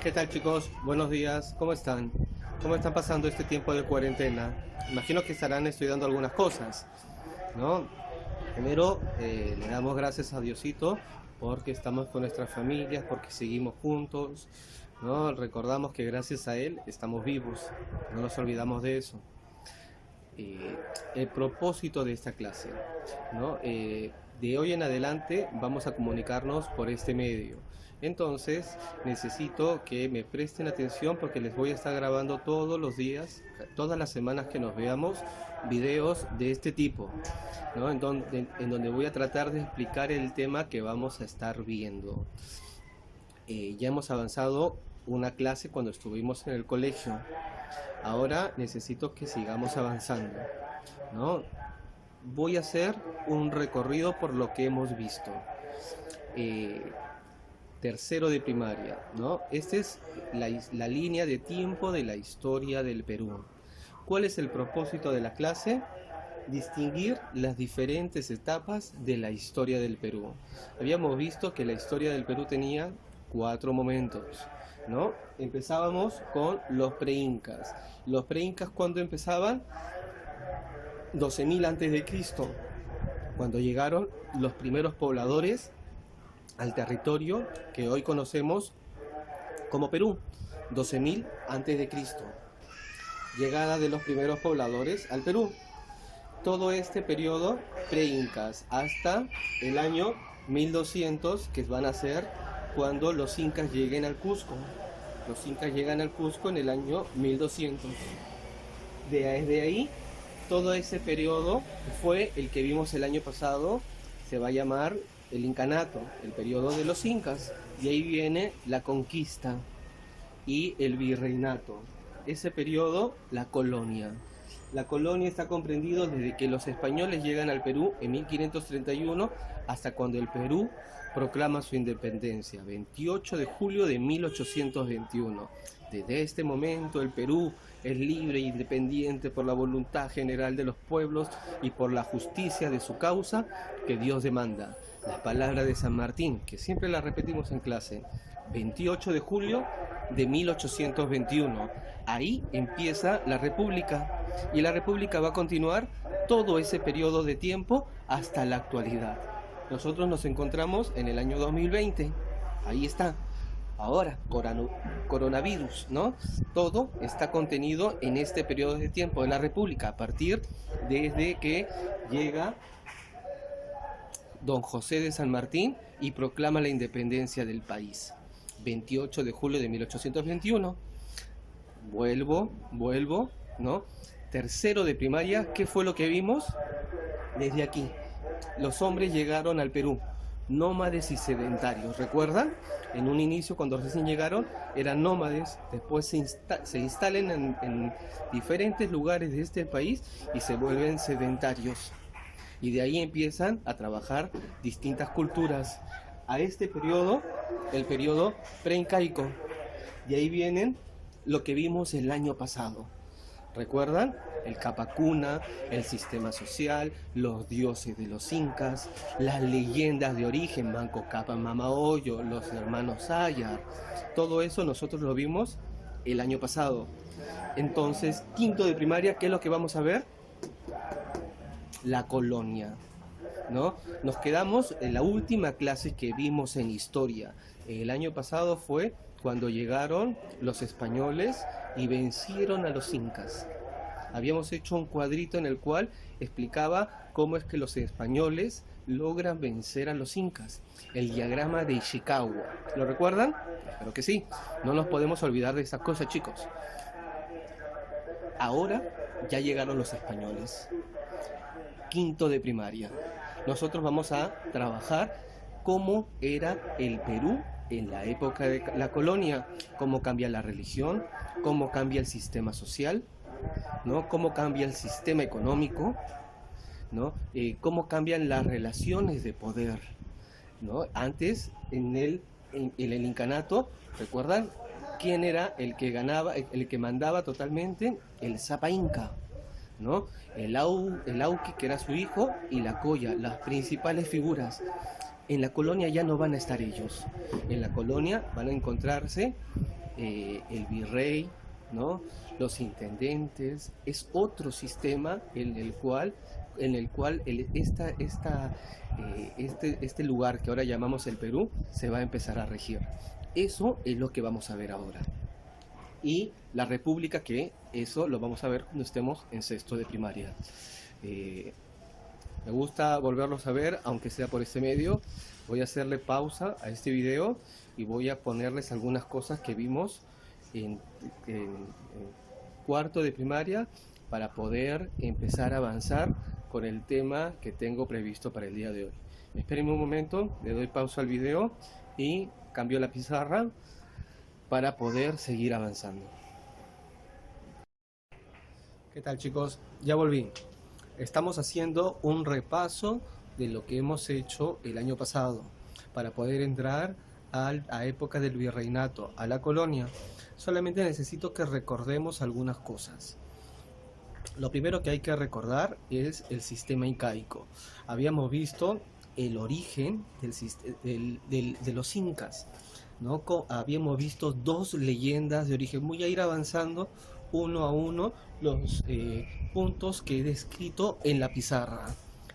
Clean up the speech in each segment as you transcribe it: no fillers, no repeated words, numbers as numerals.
¿Qué tal, chicos? Buenos días, ¿cómo están? ¿Cómo están pasando este tiempo de cuarentena? Imagino que estarán estudiando algunas cosas, ¿no? Primero, le damos gracias a Diosito porque estamos con nuestras familias, porque seguimos juntos, ¿no? Recordamos que gracias a Él estamos vivos, no nos olvidamos de eso. eh, el propósito de esta clase, ¿no? De hoy en adelante vamos a comunicarnos por este medio. Entonces necesito que me presten atención porque les voy a estar grabando todos los días, todas las semanas que nos veamos, videos de este tipo, ¿no? En donde voy a tratar de explicar el tema que vamos a estar viendo. Ya hemos avanzado una clase cuando estuvimos en el colegio. Ahora necesito que sigamos avanzando, ¿no? Voy a hacer un recorrido por lo que hemos visto. Eh, Tercero de primaria, ¿no? Esta es la línea de tiempo de la historia del Perú. ¿Cuál es el propósito de la clase? Distinguir las diferentes etapas de la historia del Perú. Habíamos visto que la historia del Perú tenía cuatro momentos, ¿no? Empezábamos con los preincas. Los preincas, ¿cuándo empezaban? 12.000 antes de Cristo, cuando llegaron los primeros pobladores al territorio que hoy conocemos como Perú. 12.000 antes de Cristo, llegada de los primeros pobladores al Perú. Todo este periodo pre-incas hasta el año 1200, que van a ser cuando los incas lleguen al Cusco. Los incas llegan al Cusco en el año 1200. Desde ahí, todo ese periodo fue el que vimos el año pasado, se va a llamar el incanato, el periodo de los incas. Y ahí viene la conquista y el virreinato. Ese periodo, la colonia. La colonia está comprendido desde que los españoles llegan al Perú en 1531 hasta cuando el Perú proclama su independencia, 28 de julio de 1821. Desde este momento el Perú es libre e independiente por la voluntad general de los pueblos y por la justicia de su causa que Dios demanda. Las palabras de San Martín, que siempre las repetimos en clase, 28 de julio de 1821. Ahí empieza la República y la República va a continuar todo ese periodo de tiempo hasta la actualidad. Nosotros nos encontramos en el año 2020, ahí está. Ahora, coronavirus, ¿no? Todo está contenido en este periodo de tiempo de la República, a partir desde que llega don José de San Martín y proclama la independencia del país. 28 de julio de 1821. Vuelvo, ¿no? Tercero de primaria, ¿qué fue lo que vimos? Desde aquí, los hombres llegaron al Perú, nómades y sedentarios, ¿recuerdan? En un inicio, cuando recién llegaron, eran nómades, después se instalan en diferentes lugares de este país y se vuelven sedentarios. Y de ahí empiezan a trabajar distintas culturas. A este periodo, el periodo preincaico. Y ahí vienen lo que vimos el año pasado. ¿Recuerdan? El Capacuna, el sistema social, los dioses de los incas, las leyendas de origen, Manco Cápac Mamahoyo, los hermanos Ayar. Todo eso nosotros lo vimos el año pasado. Entonces, quinto de primaria, ¿qué es lo que vamos a ver? La colonia, ¿no? Nos quedamos en la última clase que vimos en historia. El año pasado fue cuando llegaron los españoles y vencieron a los incas. Habíamos hecho un cuadrito en el cual explicaba cómo es que los españoles logran vencer a los incas. El diagrama de Ishikawa. ¿Lo recuerdan? Espero que sí. No nos podemos olvidar de esas cosas, chicos. Ahora ya llegaron los españoles. Quinto de primaria. Nosotros vamos a trabajar cómo era el Perú en la época de la colonia, cómo cambia la religión, cómo cambia el sistema social, ¿no? Cómo cambia el sistema económico, ¿no? Cómo cambian las relaciones de poder, ¿no? Antes, en el incanato, ¿recuerdan quién era el que ganaba, el que mandaba totalmente? El Zapa Inca, ¿no? El Auqui, que era su hijo, y la Colla, las principales figuras. En la colonia ya no van a estar ellos. En la colonia van a encontrarse el virrey, ¿no? Los intendentes. Es otro sistema en el cual este lugar que ahora llamamos el Perú se va a empezar a regir. Eso es lo que vamos a ver ahora. Y la república, que eso lo vamos a ver cuando estemos en sexto de primaria. Me gusta volverlos a ver, aunque sea por este medio. Voy a hacerle pausa a este video y voy a ponerles algunas cosas que vimos en cuarto de primaria para poder empezar a avanzar con el tema que tengo previsto para el día de hoy. Espérenme un momento, le doy pausa al video y cambio la pizarra para poder seguir avanzando. ¿Qué tal, chicos? Ya volví. Estamos haciendo un repaso de lo que hemos hecho el año pasado para poder entrar a época del virreinato, a la colonia. Solamente necesito que recordemos algunas cosas. Lo primero que hay que recordar es el sistema incaico. Habíamos visto el origen de los incas, ¿no? Habíamos visto dos leyendas de origen. Voy a ir avanzando uno a uno los puntos que he descrito en la pizarra.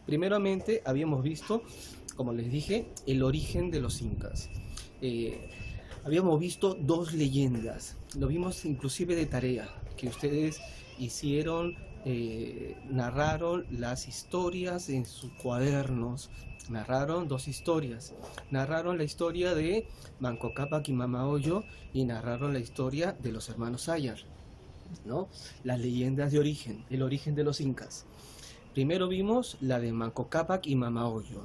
Primeramente habíamos visto, como les dije, el origen de los incas. Habíamos visto dos leyendas, lo vimos inclusive de tarea, que ustedes hicieron, narraron las historias en sus cuadernos. Narraron dos historias, narraron la historia de Manco Cápac y Mama Oyo y narraron la historia de los hermanos Ayar, ¿no? Las leyendas de origen, el origen de los incas. Primero vimos la de Manco Cápac y Mama Oyo.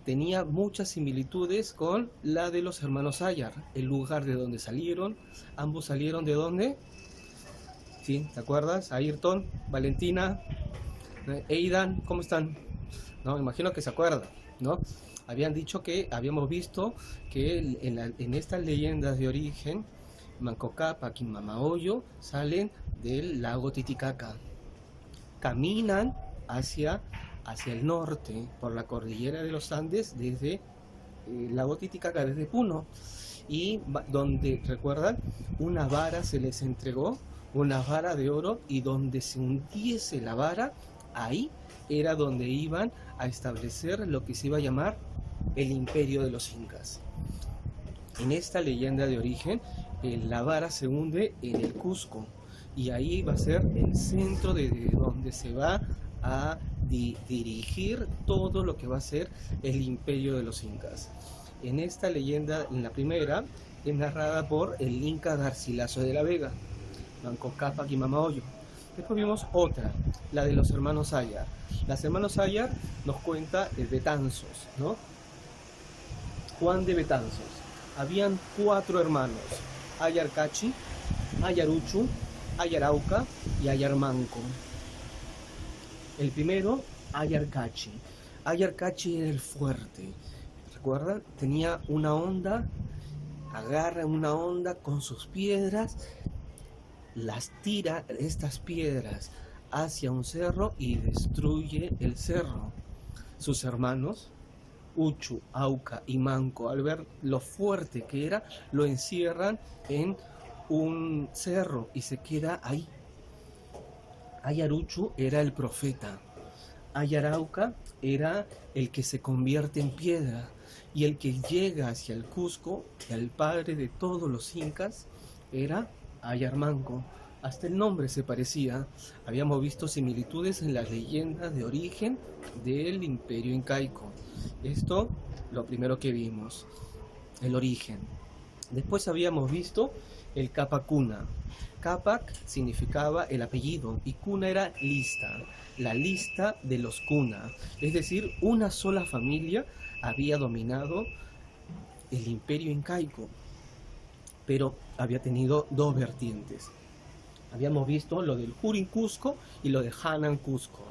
Tenía muchas similitudes con la de los hermanos Ayar, el lugar de donde salieron. Ambos salieron ¿de dónde? ¿Sí? ¿Te acuerdas? Ayrton, Valentina, Eidan, ¿cómo están? No, me imagino que se acuerdan, ¿no? Habían dicho que habíamos visto que en estas leyendas de origen, Manco Cápac y Mama Oyo salen del lago Titicaca. Caminan hacia el norte por la cordillera de los Andes desde el lago Titicaca, desde Puno, y donde, recuerdan, una vara se les entregó, una vara de oro, y donde se hundiese la vara, ahí era donde iban a establecer lo que se iba a llamar el imperio de los incas. En esta leyenda de origen, la vara se hunde en el Cusco, y ahí va a ser el centro de donde se va a dirigir todo lo que va a ser el imperio de los incas. En esta leyenda, en la primera, es narrada por el inca Garcilaso de la Vega, Manco Cápac y Mama Oyo. Después vimos otra, la de los hermanos Ayar. Los hermanos Ayar nos cuenta de Betanzos, ¿no? Juan de Betanzos. Habían 4 hermanos: Ayar Cachi, Ayar Uchu, Ayar Auca y Ayar Manco. El primero, Ayar Cachi. Ayar Cachi era el fuerte. ¿Recuerdan? Tenía una onda, agarra una onda con sus piedras, las tira estas piedras hacia un cerro y destruye el cerro. Sus hermanos, Uchu, Auca y Manco, al ver lo fuerte que era, lo encierran en un cerro y se queda ahí. Ayar Uchu era el profeta. Ayar Auca era el que se convierte en piedra, y el que llega hacia el Cusco, el padre de todos los incas, era Ayar Manco. Hasta el nombre se parecía. Habíamos visto similitudes en las leyendas de origen del imperio incaico. Esto, lo primero que vimos, el origen. Después habíamos visto el Cápac Cuna. Cápac significaba el apellido y Cuna era lista, la lista de los Cuna. Es decir, una sola familia había dominado el imperio incaico, pero había tenido dos vertientes. Habíamos visto lo del Hurin Cusco y lo de Hanan Cusco.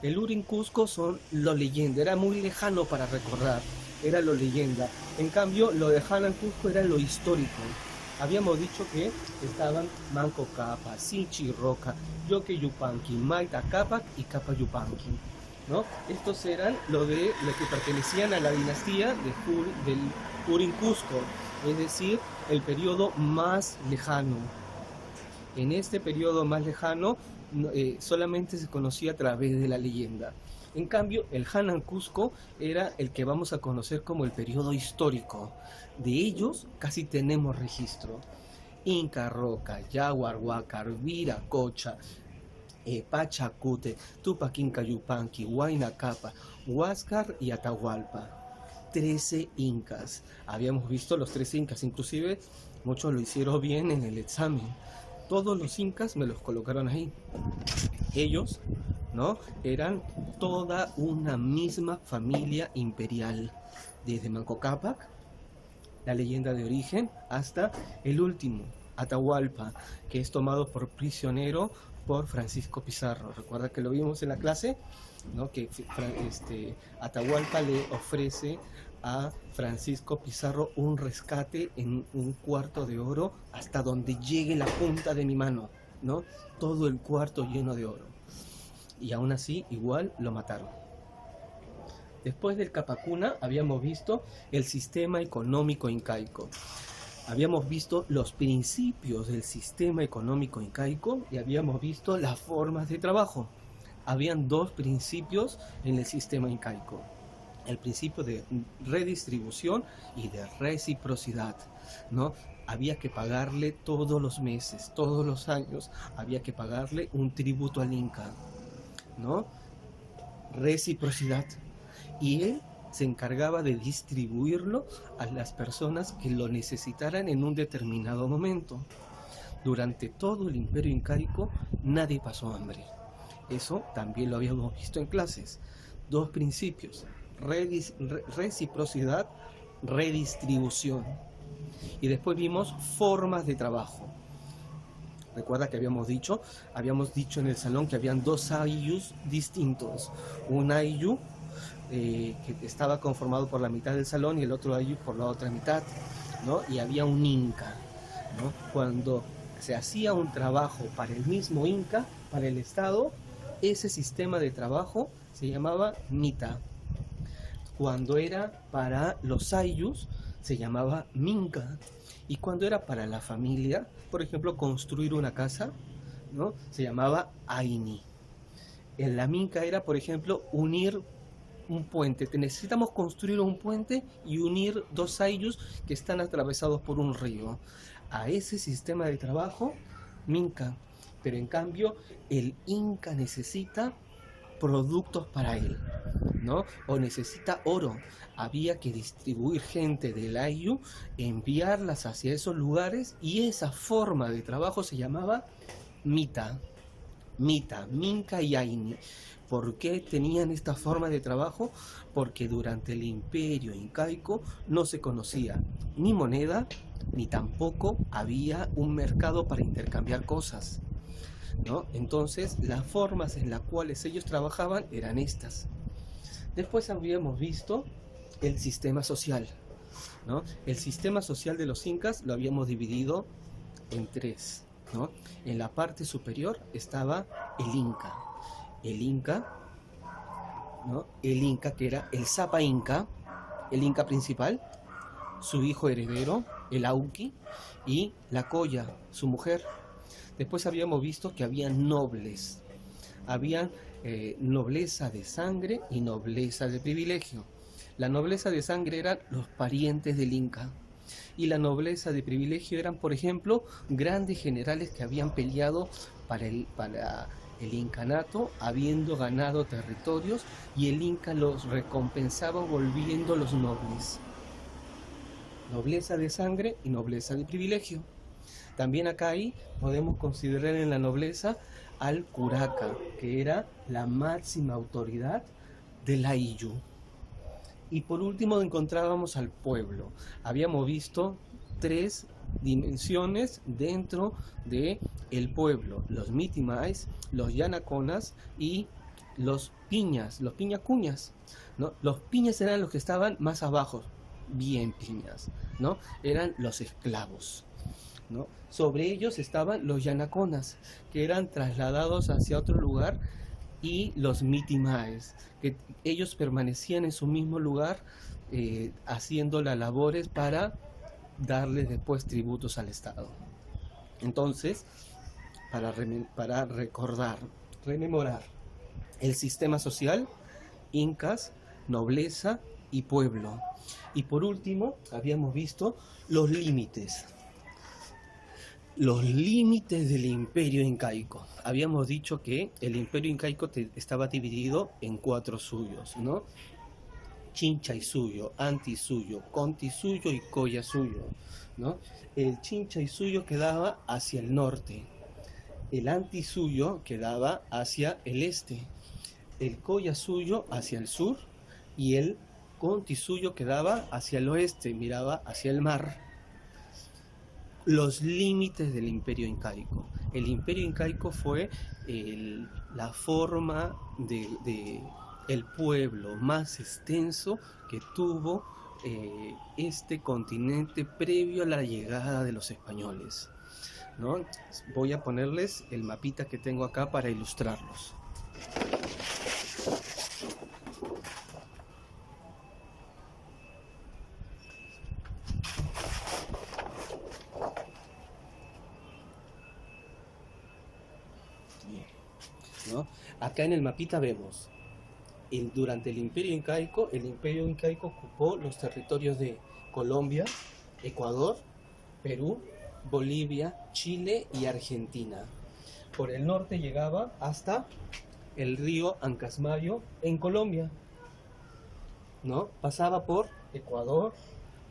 El Hurin Cusco son lo leyenda, era muy lejano para recordar, era lo leyenda. En cambio, lo de Hanan Cusco era lo histórico. Habíamos dicho que estaban Manco Cápac, Sinchi Roca, Yoque Yupanqui, Maita Cápac y Capa Yupanqui, ¿no? Estos eran lo que pertenecían a la dinastía del Hurin Cusco, es decir, el periodo más lejano. En este periodo más lejano solamente se conocía a través de la leyenda. En cambio, el Hanan Cusco era el que vamos a conocer como el periodo histórico. De ellos casi tenemos registro. Inca Roca, Yaguarhuacar, Viracocha, Pachacute, Tupac Inca Yupanqui, Huayna Capa, Huáscar y Atahualpa. 13 incas. Habíamos visto los 13 incas, inclusive muchos lo hicieron bien en el examen. Todos los incas me los colocaron ahí. Ellos, ¿no? Eran toda una misma familia imperial, desde Manco Cápac, la leyenda de origen, hasta el último, Atahualpa, que es tomado por prisionero por Francisco Pizarro. Recuerda que lo vimos en la clase, ¿no? Que Atahualpa le ofrece a Francisco Pizarro un rescate en un cuarto de oro hasta donde llegue la punta de mi mano, ¿no? Todo el cuarto lleno de oro. Y aún así, igual lo mataron. Después del Capacuna habíamos visto el sistema económico incaico. Habíamos visto los principios del sistema económico incaico y habíamos visto las formas de trabajo. Habían dos principios en el sistema incaico: el principio de redistribución y de reciprocidad, ¿no? Había que pagarle todos los meses, todos los años, había que pagarle un tributo al Inca, ¿no? Reciprocidad. Y él se encargaba de distribuirlo a las personas que lo necesitaran en un determinado momento. Durante todo el imperio incaico nadie pasó hambre. Eso también lo habíamos visto en clases. Dos principios: reciprocidad, redistribución. Y después vimos formas de trabajo. Recuerda que habíamos dicho en el salón que habían dos ayllus distintos. Un ayllus que estaba conformado por la mitad del salón y el otro ayllus por la otra mitad, ¿no? Y había un inca, ¿no? Cuando se hacía un trabajo para el mismo inca, para el Estado, ese sistema de trabajo se llamaba mita. Cuando era para los ayllus se llamaba minca. Y cuando era para la familia, por ejemplo, construir una casa, ¿no? Se llamaba aini. En la minca era, por ejemplo, unir un puente. Necesitamos construir un puente y unir dos ayllus que están atravesados por un río. A ese sistema de trabajo, minca. Pero en cambio, el inca necesita productos para él, ¿no? O necesita oro. Había que distribuir gente del ayllu, enviarlas hacia esos lugares, y esa forma de trabajo se llamaba mita. Mita, minca y aini. ¿Por qué tenían esta forma de trabajo? Porque durante el imperio incaico no se conocía ni moneda, ni tampoco había un mercado para intercambiar cosas, ¿no? Entonces las formas en las cuales ellos trabajaban eran estas. Después habíamos visto el sistema social, ¿no? El sistema social de los incas lo habíamos dividido en tres, ¿no? En la parte superior estaba el inca, ¿no? El inca que era el Sapa Inca, el inca principal, su hijo heredero, el Auqui, y la Colla, su mujer. Después habíamos visto que había nobles, había nobleza de sangre y nobleza de privilegio. La nobleza de sangre eran los parientes del Inca, y la nobleza de privilegio eran, por ejemplo, grandes generales que habían peleado para el incanato, habiendo ganado territorios, y el Inca los recompensaba volviendo los nobles. Nobleza de sangre y nobleza de privilegio. También acá ahí podemos considerar en la nobleza al curaca, que era la máxima autoridad del ayllu. Y por último encontrábamos al pueblo. Habíamos visto tres dimensiones dentro de el pueblo: los mitimais, los yanaconas y los piñacuñas, ¿no? Los piñas eran los que estaban más abajo, bien piñas, ¿no? Eran los esclavos, ¿no? Sobre ellos estaban los yanaconas, que eran trasladados hacia otro lugar, y los mitimaes, que ellos permanecían en su mismo lugar haciendo las labores para darles después tributos al Estado. Entonces, para recordar, rememorar el sistema social, incas, nobleza y pueblo. Y por último, habíamos visto los límites. Los límites del imperio incaico. Habíamos dicho que el imperio incaico estaba dividido en 4 suyos, ¿no? Chincha suyo, Anti suyo, Conti suyo y Coya suyo, ¿no? El Chincha suyo quedaba hacia el norte, el Anti suyo quedaba hacia el este, el Coya suyo hacia el sur y el Conti suyo quedaba hacia el oeste, miraba hacia el mar. Los límites del imperio incaico. El imperio incaico fue la forma de el pueblo más extenso que tuvo este continente previo a la llegada de los españoles, ¿no? Voy a ponerles el mapita que tengo acá para ilustrarlos. ¿No? Acá en el mapita vemos durante el imperio incaico ocupó los territorios de Colombia, Ecuador, Perú, Bolivia, Chile y Argentina. Por el norte llegaba hasta el río Ancasmayo en Colombia, ¿no? Pasaba por Ecuador,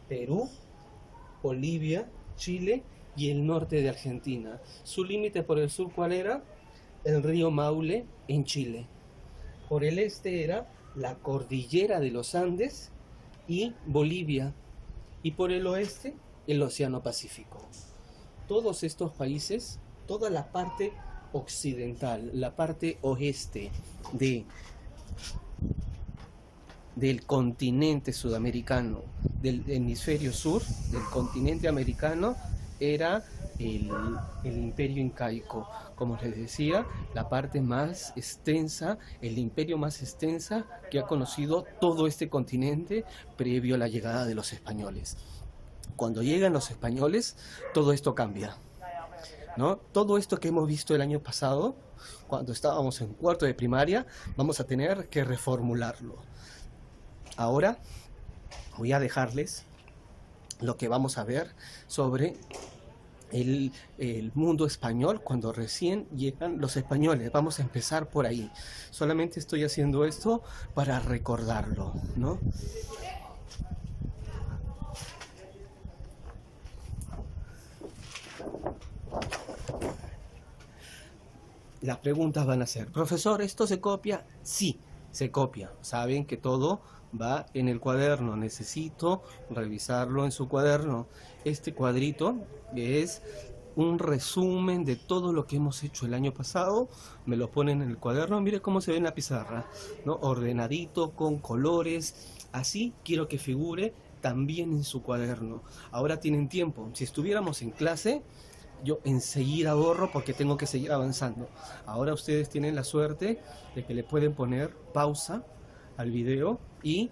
Perú, Bolivia, Chile y el norte de Argentina. Su límite por el sur, ¿cuál era? El río Maule en Chile. Por el este era la cordillera de los Andes y Bolivia. Y por el oeste, el Océano Pacífico. Todos estos países, toda la parte occidental, la parte oeste del continente sudamericano, del hemisferio sur, del continente americano, era el imperio incaico. Como les decía, la parte más extensa, el imperio más extensa que ha conocido todo este continente previo a la llegada de los españoles. Cuando llegan los españoles, todo esto cambia, ¿no? Todo esto que hemos visto el año pasado, cuando estábamos en cuarto de primaria, vamos a tener que reformularlo. Ahora voy a dejarles lo que vamos a ver sobre el mundo español cuando recién llegan los españoles. Vamos a empezar por ahí. Solamente estoy haciendo esto para recordarlo, ¿no? Las preguntas van a ser: profesor, ¿esto se copia? Sí, se copia. Saben que todo va en el cuaderno. Necesito revisarlo en su cuaderno. Este cuadrito es un resumen de todo lo que hemos hecho el año pasado. Me lo ponen en el cuaderno. Mire cómo se ve en la pizarra, ¿no? Ordenadito, con colores. Así quiero que figure también en su cuaderno. Ahora tienen tiempo. Si estuviéramos en clase, yo enseguida borro porque tengo que seguir avanzando. Ahora ustedes tienen la suerte de que le pueden poner pausa al video y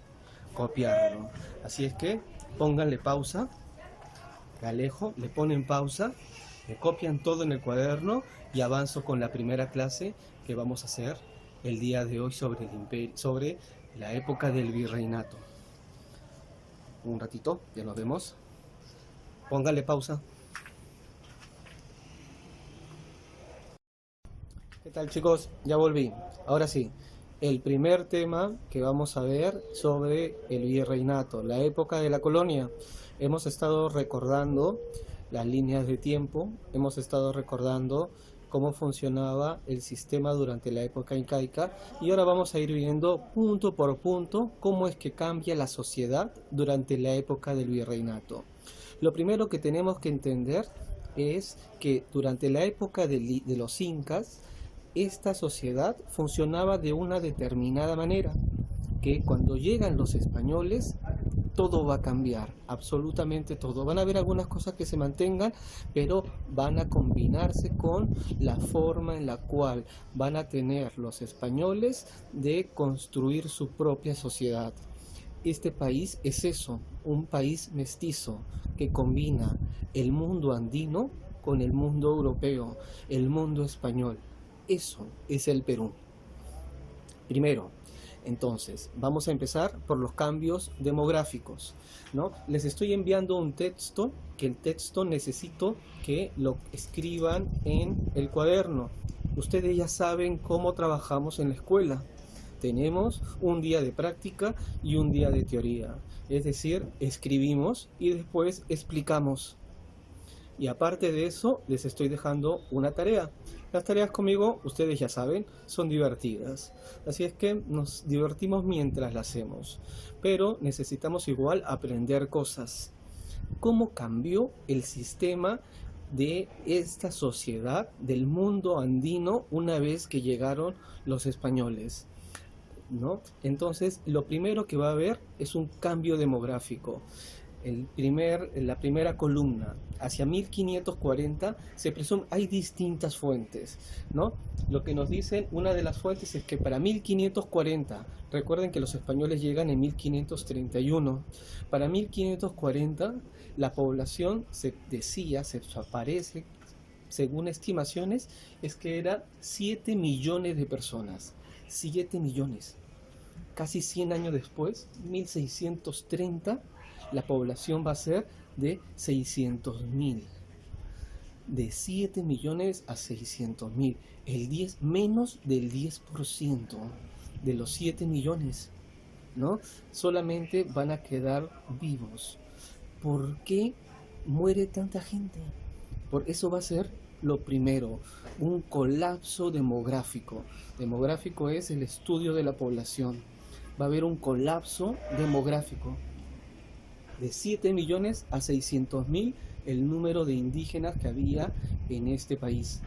copiarlo. Así es que pónganle pausa, me alejo, le ponen pausa, me copian todo en el cuaderno y avanzo con la primera clase que vamos a hacer el día de hoy sobre el imperio, sobre la época del virreinato. Un ratito, ya nos vemos. Pónganle pausa. ¿Qué tal, chicos? Ya volví. Ahora sí, el primer tema que vamos a ver sobre el virreinato, la época de la colonia. Hemos estado recordando las líneas de tiempo, hemos estado recordando cómo funcionaba el sistema durante la época incaica y ahora vamos a ir viendo punto por punto cómo es que cambia la sociedad durante la época del virreinato. Lo primero que tenemos que entender es que durante la época de los incas, esta sociedad funcionaba de una determinada manera, que cuando llegan los españoles todo va a cambiar, absolutamente todo. Van a haber algunas cosas que se mantengan, pero van a combinarse con la forma en la cual van a tener los españoles de construir su propia sociedad. Este país es eso, un país mestizo que combina el mundo andino con el mundo europeo, el mundo español. Eso es el Perú. Primero, entonces, vamos a empezar por los cambios demográficos, ¿no? Les estoy enviando un texto, que el texto necesito que lo escriban en el cuaderno. Ustedes ya saben cómo trabajamos en la escuela. Tenemos un día de práctica y un día de teoría. Es decir, escribimos y después explicamos. Y aparte de eso, les estoy dejando una tarea. Las tareas conmigo, ustedes ya saben, son divertidas. Así es que nos divertimos mientras las hacemos. Pero necesitamos igual aprender cosas. ¿Cómo cambió el sistema de esta sociedad, del mundo andino, una vez que llegaron los españoles? ¿No? Entonces, lo primero que va a haber es un cambio demográfico. La primera columna, hacia 1540, se presume, hay distintas fuentes, ¿no? Lo que nos dicen, una de las fuentes es que para 1540, recuerden que los españoles llegan en 1531, para 1540 la población se decía, se aparece, según estimaciones, es que era 7 millones de personas. 7 millones. Casi 100 años después, 1630, la población va a ser de 600.000. De 7 millones a 600.000. Menos del 10% de los 7 millones, ¿no? Solamente van a quedar vivos. ¿Por qué muere tanta gente? Por eso va a ser lo primero, un colapso demográfico. Demográfico es el estudio de la población. Va a haber un colapso demográfico. De 7 millones a 600.000 el número de indígenas que había en este país.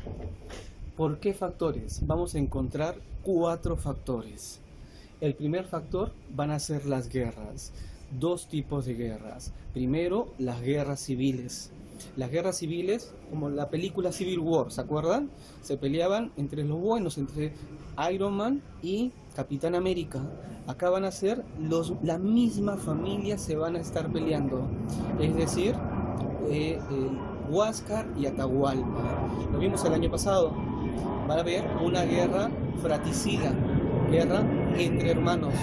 ¿Por qué factores? Vamos a encontrar 4 factores. El primer factor van a ser las guerras. 2 tipos de guerras. Primero, las guerras civiles. Las guerras civiles, como la película Civil War, ¿se acuerdan? Se peleaban entre los buenos, entre Iron Man y Capitán América. Acá van a ser la misma familia, se van a estar peleando. Es decir, Huáscar y Atahualpa. Lo vimos el año pasado. Va a haber una guerra fratricida, guerra entre hermanos.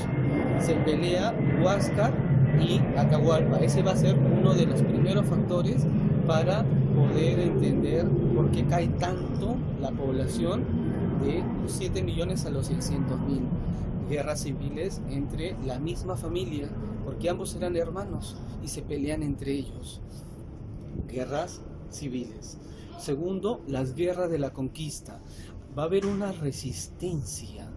Se pelea Huáscar y Atahualpa. Ese va a ser uno de los primeros factores para poder entender por qué cae tanto la población de los 7 millones a los 600.000. Guerras civiles entre la misma familia, porque ambos eran hermanos y se pelean entre ellos. Guerras civiles. Segundo, las guerras de la conquista. Va a haber una resistencia.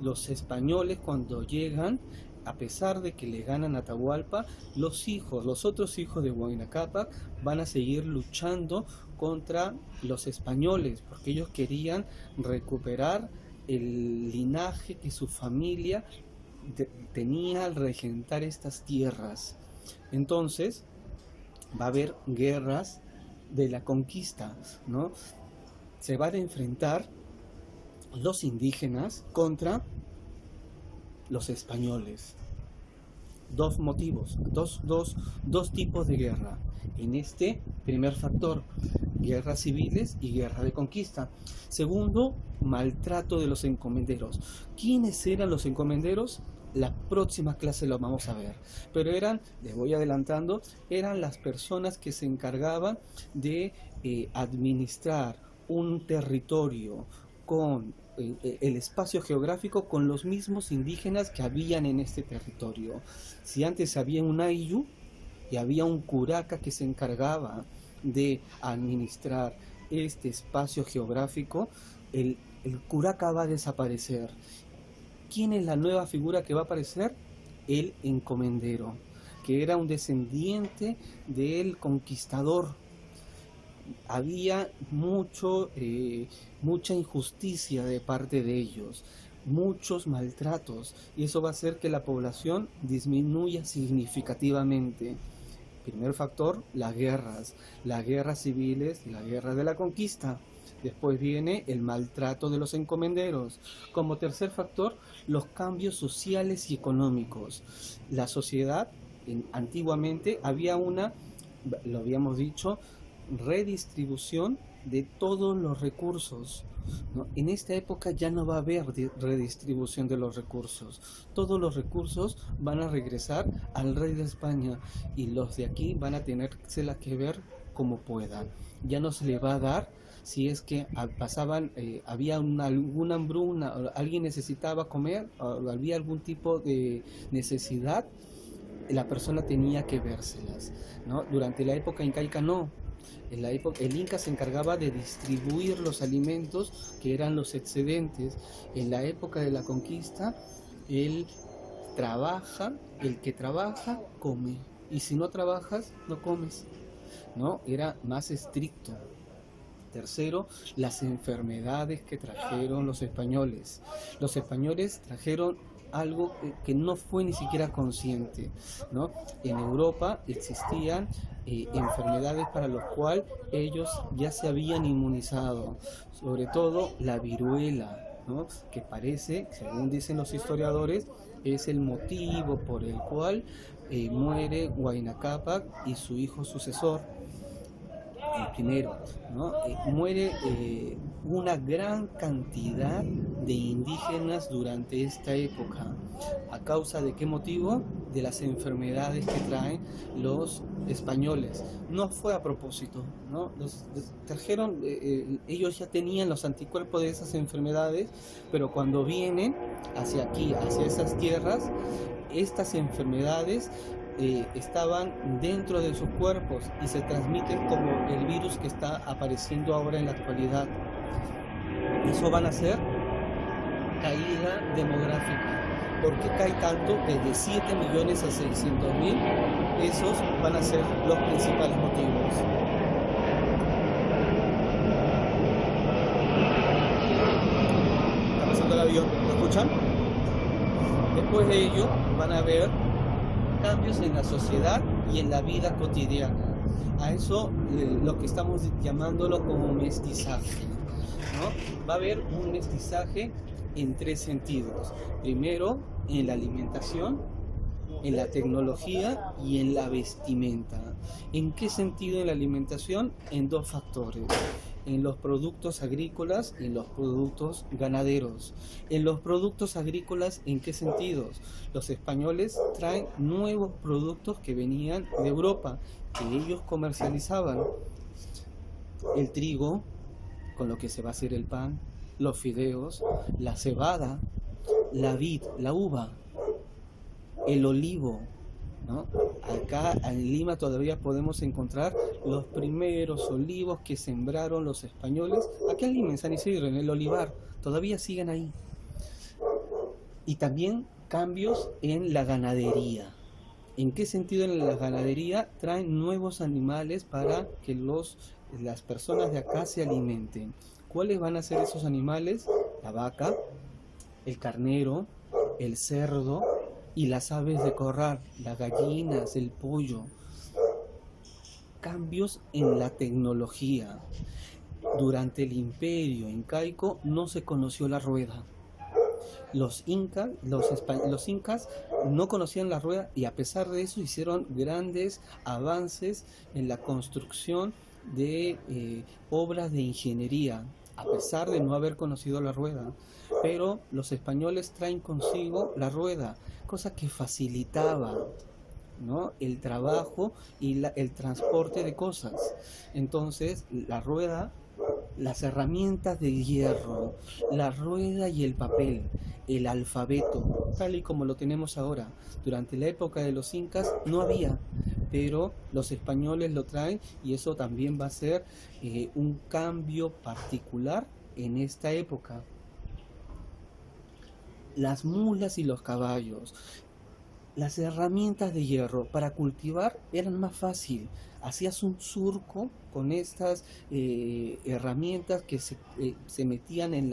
Los españoles, cuando llegan, a pesar de que le ganan a Atahualpa, los otros hijos de Huayna Cápac van a seguir luchando contra los españoles, porque ellos querían recuperar el linaje que su familia tenía al regentar estas tierras. Entonces, va a haber guerras de la conquista, ¿no? Se van a enfrentar los indígenas contra los españoles. 2 motivos, dos tipos de guerra. En este primer factor, guerras civiles y guerra de conquista. Segundo, maltrato de los encomenderos. ¿Quiénes eran los encomenderos? La próxima clase lo vamos a ver. Pero les voy adelantando, eran las personas que se encargaban de administrar un territorio con el espacio geográfico con los mismos indígenas que habían en este territorio. Si antes había un ayllu y había un curaca que se encargaba de administrar este espacio geográfico, el curaca va a desaparecer. ¿Quién es la nueva figura que va a aparecer? El encomendero, que era un descendiente del conquistador. Había mucha injusticia de parte de ellos, muchos maltratos, y eso va a hacer que la población disminuya significativamente. Primer factor, las guerras civiles y la guerra de la conquista. Después viene el maltrato de los encomenderos. Como tercer factor, los cambios sociales y económicos. La sociedad, antiguamente había una, lo habíamos dicho, redistribución de todos los recursos, ¿no? En esta época ya no va a haber redistribución de los recursos. Todos los recursos van a regresar al rey de España y los de aquí van a tenérsela que ver como puedan. Ya no se le va a dar si es que pasaban, había alguna hambruna, alguien necesitaba comer, o había algún tipo de necesidad, la persona tenía que vérselas, ¿no? Durante la época incaica no. En la época, el Inca se encargaba de distribuir los alimentos que eran los excedentes. En la época de la conquista, él trabaja, el que trabaja come, y si no trabajas, no comes, ¿no? Era más estricto. Tercero, las enfermedades que trajeron los españoles. Los españoles trajeron algo que no fue ni siquiera consciente, ¿no? En Europa existían enfermedades para las cuales ellos ya se habían inmunizado, sobre todo la viruela, ¿no? Que parece, según dicen los historiadores, es el motivo por el cual muere Huayna Cápac y su hijo sucesor, el primero, ¿no? Muere una gran cantidad de indígenas durante esta época. ¿A causa de qué motivo? De las enfermedades que traen los españoles. No fue a propósito, ¿no? Los trajeron, ellos ya tenían los anticuerpos de esas enfermedades, pero cuando vienen hacia aquí, hacia esas tierras, estas enfermedades estaban dentro de sus cuerpos y se transmiten como el virus que está apareciendo ahora en la actualidad. Eso van a ser caída demográfica. ¿Por qué cae tanto? Desde 7 millones a 600.000. Esos van a ser los principales motivos. Está pasando el avión, ¿lo escuchan? Después de ello van a haber cambios en la sociedad y en la vida cotidiana. A eso lo que estamos llamándolo como mestizaje, ¿no? Va a haber un mestizaje en 3 sentidos. Primero, en la alimentación, en la tecnología y en la vestimenta. ¿En qué sentido en la alimentación? En 2 factores. En los productos agrícolas y en los productos ganaderos. En los productos agrícolas, ¿en qué sentidos? Los españoles traen nuevos productos que venían de Europa, que ellos comercializaban. El trigo, con lo que se va a hacer el pan, los fideos, la cebada, la vid, la uva, el olivo, ¿no? Acá en Lima todavía podemos encontrar los primeros olivos que sembraron los españoles. Aquí en Lima, en San Isidro, en el olivar, todavía siguen ahí. Y también cambios en la ganadería. ¿En qué sentido en la ganadería? Traen nuevos animales para que las personas de acá se alimenten. ¿Cuáles van a ser esos animales? La vaca, el carnero, el cerdo y las aves de corral, las gallinas, el pollo. Cambios en la tecnología. Durante el imperio incaico no se conoció la rueda. Los incas no conocían la rueda y a pesar de eso hicieron grandes avances en la construcción de obras de ingeniería, a pesar de no haber conocido la rueda. Pero los españoles traen consigo la rueda, cosa que facilitaba, ¿no?, el trabajo y el transporte de cosas. Entonces, la rueda, las herramientas de hierro, la rueda y el papel, el alfabeto, tal y como lo tenemos ahora. Durante la época de los incas no había, pero los españoles lo traen y eso también va a ser un cambio particular en esta época. Las mulas y los caballos. Las herramientas de hierro para cultivar eran más fácil. Hacías un surco con estas herramientas que se metían en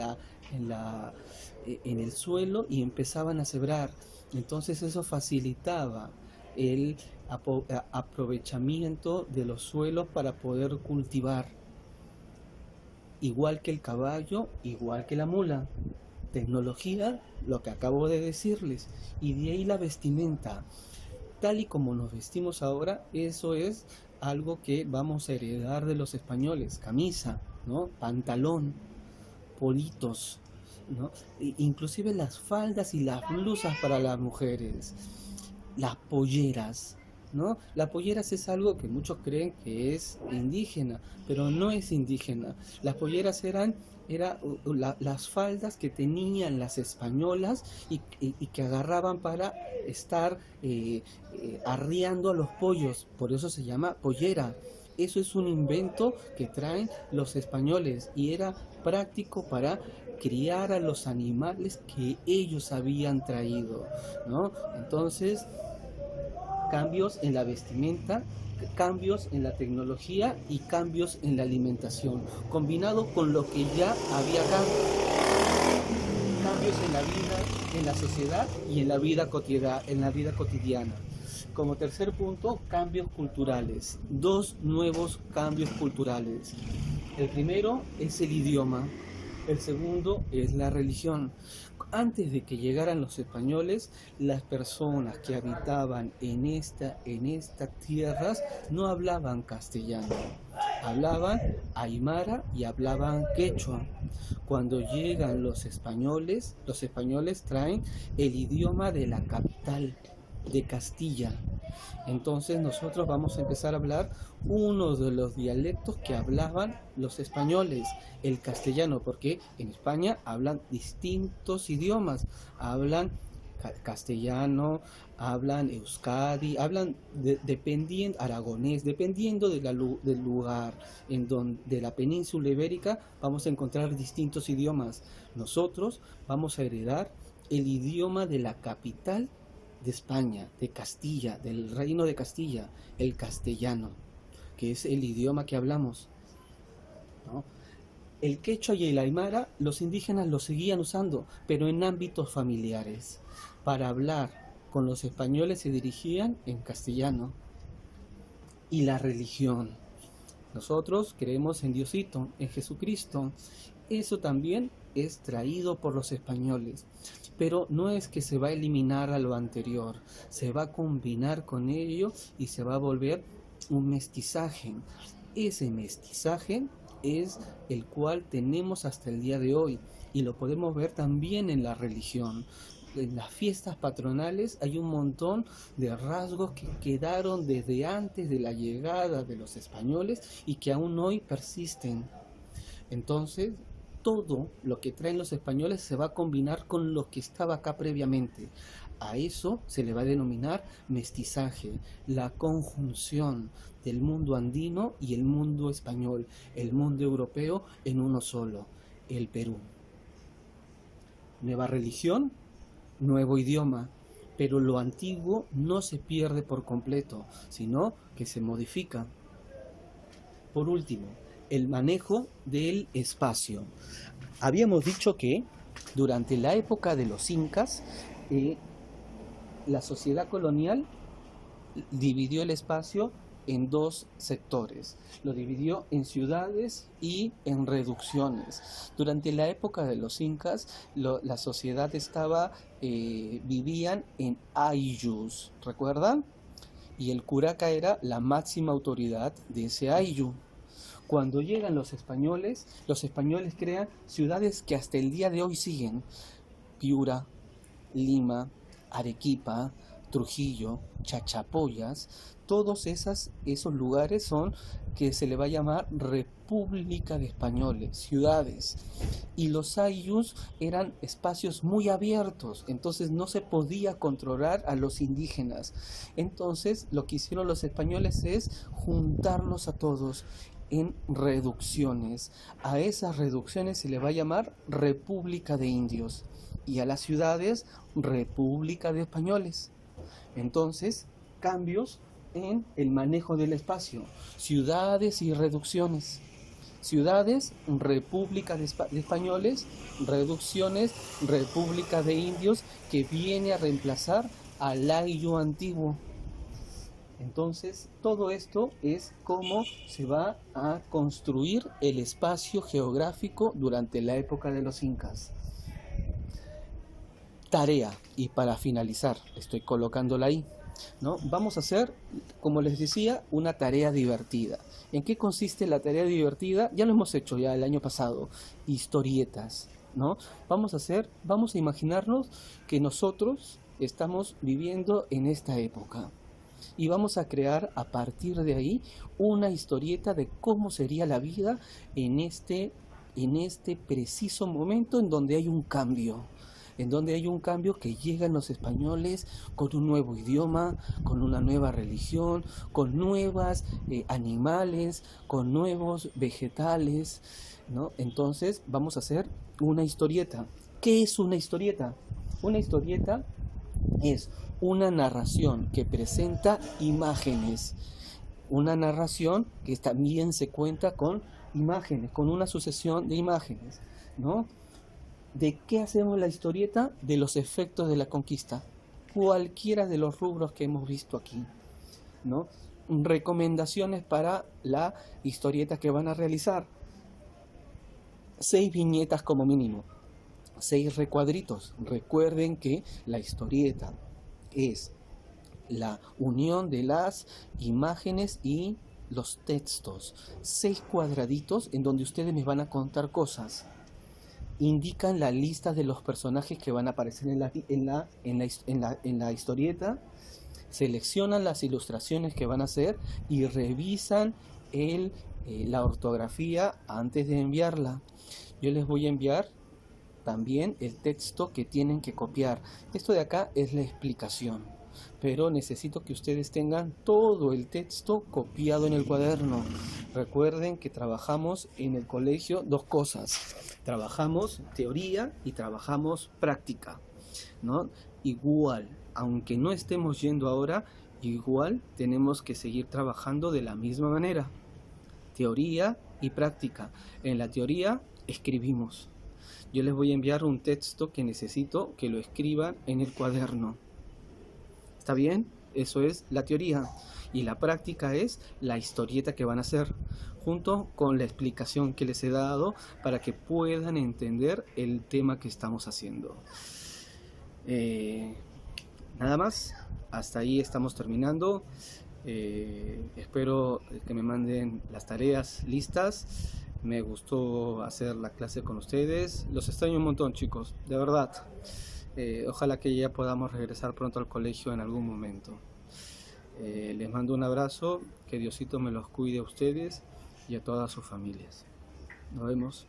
el suelo y empezaban a sembrar. Entonces eso facilitaba el aprovechamiento de los suelos para poder cultivar. igual que el caballo, igual que la mula. Tecnología, lo que acabo de decirles, y de ahí la vestimenta. Tal y como nos vestimos ahora, eso es algo que vamos a heredar de los españoles: camisa, ¿no? Pantalón, politos, ¿no? Inclusive las faldas y las blusas para las mujeres, las polleras, ¿no? Las polleras es algo que muchos creen que es indígena, pero no es indígena. Las polleras las faldas que tenían las españolas y que agarraban para estar arriando a los pollos, por eso se llama pollera. Eso es un invento que traen los españoles y era práctico para criar a los animales que ellos habían traído, ¿no? Entonces, cambios en la vestimenta, cambios en la tecnología y cambios en la alimentación, combinado con lo que ya había acá, cambios en la vida, en la sociedad y en la vida cotidiana. Como tercer punto, cambios culturales. Dos nuevos cambios culturales. El primero es el idioma. El segundo es la religión. Antes de que llegaran los españoles, las personas que habitaban en estas tierras no hablaban castellano, hablaban aymara y hablaban quechua. Cuando llegan los españoles traen el idioma de la capital, de Castilla. Entonces nosotros vamos a empezar a hablar uno de los dialectos que hablaban los españoles, el castellano, porque en España hablan distintos idiomas, hablan castellano, hablan euskadi, hablan dependiendo aragonés, dependiendo del lugar en donde de la península ibérica vamos a encontrar distintos idiomas. Nosotros vamos a heredar el idioma de la capital de España, de Castilla, del reino de Castilla, el castellano, que es el idioma que hablamos, ¿no? El quechua y el aymara, los indígenas lo seguían usando, pero en ámbitos familiares. Para hablar con los españoles se dirigían en castellano. Y la religión. Nosotros creemos en Diosito, en Jesucristo. Eso también es traído por los españoles. Pero no es que se va a eliminar a lo anterior, se va a combinar con ello y se va a volver un mestizaje. Ese mestizaje es el cual tenemos hasta el día de hoy y lo podemos ver también en la religión. En las fiestas patronales hay un montón de rasgos que quedaron desde antes de la llegada de los españoles y que aún hoy persisten. Entonces, todo lo que traen los españoles se va a combinar con lo que estaba acá previamente. A eso se le va a denominar mestizaje, la conjunción del mundo andino y el mundo español, el mundo europeo en uno solo, el Perú. Nueva religión, nuevo idioma, pero lo antiguo no se pierde por completo, sino que se modifica. Por último, el manejo del espacio. Habíamos dicho que durante la época de los incas, la sociedad colonial dividió el espacio en dos sectores, lo dividió en ciudades y en reducciones. Durante la época de los incas, la sociedad vivían en ayllus, ¿recuerdan? Y el curaca era la máxima autoridad de ese ayllu. Cuando llegan los españoles crean ciudades que hasta el día de hoy siguen: Piura, Lima, Arequipa, Trujillo, Chachapoyas. Todos esos lugares son que se le va a llamar República de Españoles, ciudades. Y los ayllus eran espacios muy abiertos, entonces no se podía controlar a los indígenas. Entonces lo que hicieron los españoles es juntarlos a todos en reducciones. A esas reducciones se le va a llamar República de Indios y a las ciudades República de Españoles. Entonces, cambios en el manejo del espacio: ciudades y reducciones. Ciudades, República de Españoles; reducciones, República de Indios, que viene a reemplazar al ayllu antiguo. Entonces, todo esto es cómo se va a construir el espacio geográfico durante la época de los incas. Tarea, y para finalizar, estoy colocándola ahí, ¿no? Vamos a hacer, como les decía, una tarea divertida. ¿En qué consiste la tarea divertida? Ya lo hemos hecho ya el año pasado, historietas, ¿no? Vamos a imaginarnos que nosotros estamos viviendo en esta época y vamos a crear a partir de ahí una historieta de cómo sería la vida en este preciso momento en donde hay un cambio, que llegan los españoles con un nuevo idioma, con una nueva religión, con nuevos animales, con nuevos vegetales, ¿no? Entonces vamos a hacer una historieta. ¿Qué es una historieta? Una historieta es una narración que presenta imágenes, una narración que también se cuenta con imágenes, con una sucesión de imágenes, ¿no? ¿De qué hacemos la historieta? De los efectos de la conquista, cualquiera de los rubros que hemos visto aquí, ¿no? Recomendaciones para la historieta que van a realizar: 6 viñetas como mínimo, 6 recuadritos. Recuerden que la historieta es la unión de las imágenes y los textos. 6 cuadraditos en donde ustedes me van a contar cosas. Indican la lista de los personajes que van a aparecer en la historieta, seleccionan las ilustraciones que van a hacer y revisan la ortografía antes de enviarla. Yo les voy a enviar también el texto que tienen que copiar. Esto de acá es la explicación, pero necesito que ustedes tengan todo el texto copiado en el cuaderno. Recuerden que trabajamos en el colegio 2 cosas: trabajamos teoría y trabajamos práctica, ¿no? Igual, aunque no estemos yendo ahora, igual tenemos que seguir trabajando de la misma manera: teoría y práctica. En la teoría escribimos. Yo les voy a enviar un texto que necesito que lo escriban en el cuaderno. ¿Está bien? Eso es la teoría. Y la práctica es la historieta que van a hacer, junto con la explicación que les he dado para que puedan entender el tema que estamos haciendo. Nada más. Hasta ahí estamos terminando. Espero que me manden las tareas listas. Me gustó hacer la clase con ustedes. Los extraño un montón, chicos, de verdad. Ojalá que ya podamos regresar pronto al colegio en algún momento. Les mando un abrazo. Que Diosito me los cuide a ustedes y a todas sus familias. Nos vemos.